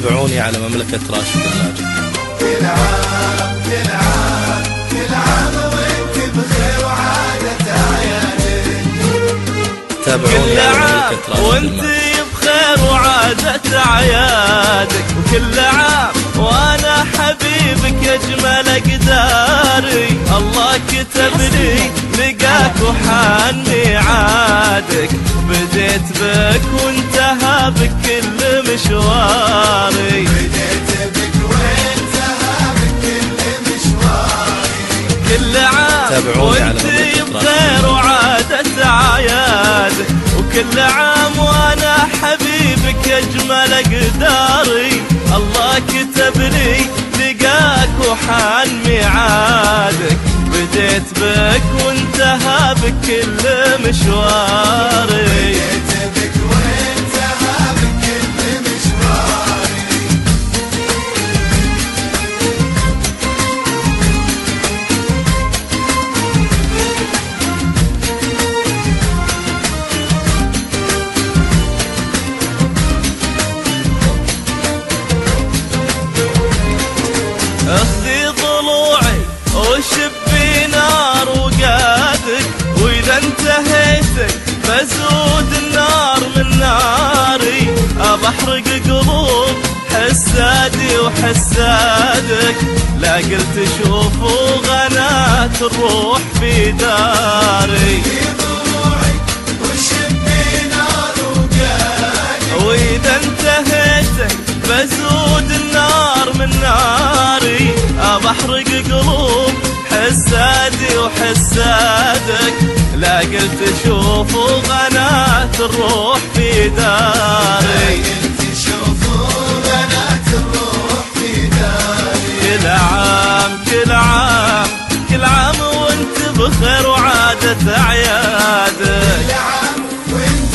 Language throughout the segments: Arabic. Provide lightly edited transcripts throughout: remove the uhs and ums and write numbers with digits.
تابعوني على مملكة راشد اللاجئ. كل عام كل عام كل عام وانت بخير وعادة عيادك. تابعوني على مملكة راشد وانت بخير وعادة عيادك، وكل عام وانا حبيبك يجمل اقداري. الله كتب لي لقاك وحان ميعادك، بديت بك وانتهى بك كل مشواري. بديت بك وانتهى بك كل مشواري. كل عام وانت بخير وعادة عيادك، وكل عام وانا حبيبك يجمل اقداري. الله كتب لي لقاك وحان ميعادك، بديت بك وانتهى بك كل مشواري. بديت بك وانتهى بك كل مشواري. اخذي ضلوعي وشبي نار وقادك، واذا انتهيتك بزود النار من ناري. ابحرق قلوب حسادي وحسادك، لا قلت شوفوا غنات الروح في داري. واذا انتهيتك بزود النار من ناري. ابحرق قلوب حسادي وحسادك، لا قلت شوفوا غنات الروح في داري. كل عام كل عام كل عام وانت بخير وعادة عيادك. كل عام وانت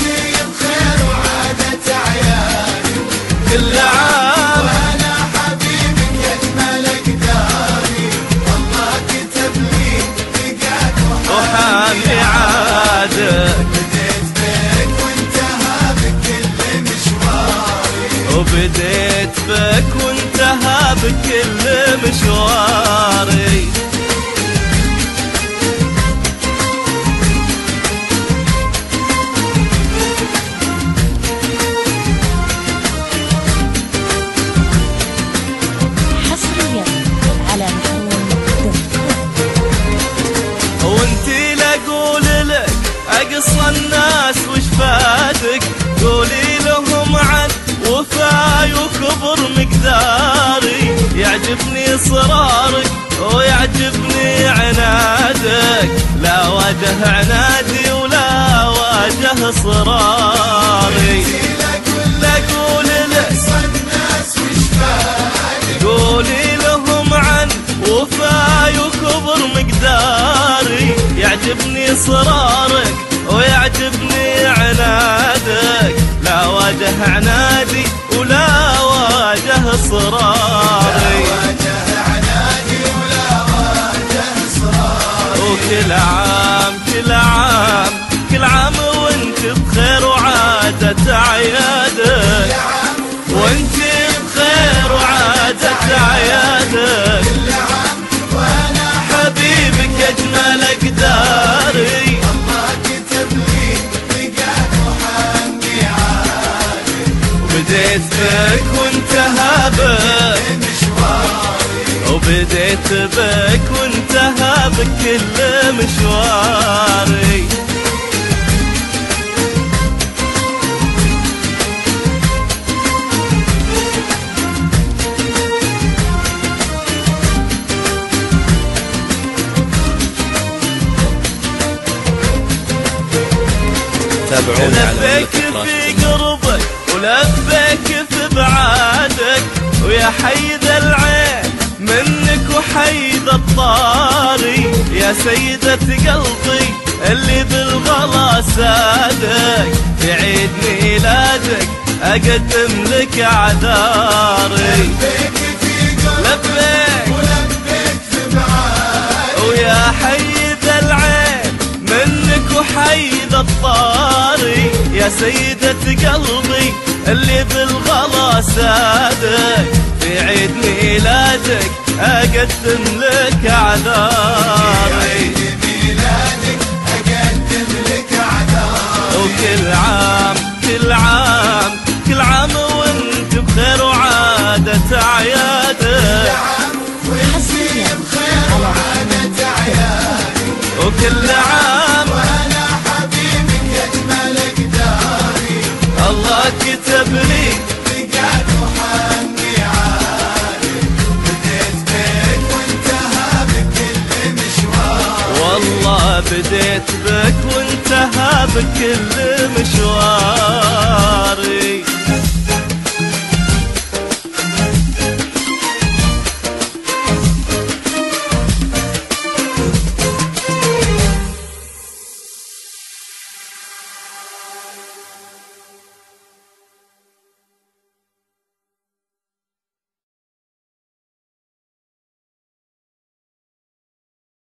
بخير وعادة عيادك. كل عام وانا حبيبك يجمل اقداري. الله كتب لي لقاك وحان ميعادك، بديت بك وانتهى بك كل مشواري. وبديت بك وانتهى بك كل مشواري. حصريا على محروم. وانتي لاقول لك اقصى الناس وش فاتك، قولي لهم عن وفاي وكبر مقداري. يعجبني صرارك ويعجبني عنادك، لا واجه عنادي ولا واجه صراري. لاقول لك قولي لهم عن وفاي وكبر مقداري. يعجبني صرارك ويعجبني عنادك، لا واجه عنادي ولا واجه صراري. وكل عام كل عام كل عام وانت بخير وعادة عيادك. وانت بخير وعادة عيادك. وانا حبيبك يجمل اقداري. الله كتب لي لقاك وحان ميعادك. وبديت بك وانتهى بك مشواري. وبديت بك وانتهى بك كل مشواري. تابعوني على لبيك مملكة راشد في قربك ولبيك في بعادك، ويا حيد العين منك وحيد الطاري. يا سيدة قلبي اللي بالغلا سادك، في عيد ميلادك اقدم لك اعذاري. لبيك ولبيك في بعادك. ويا حيد العين منك وحيد الطاري. يا سيدة قلبي اللي بالغلا سادك في عيد ميلادك أقدم لك أعذاري. وكل عام كل عام كل عام وانت بخير وعادة أعيادك. حصريا وكل عام وانا حبيبك اجمل قداري. الله كتب لي بقعد وحني عارف بديت بك وانتهى بكل مشوار. والله بديت بك وانتهى بكل مشواري.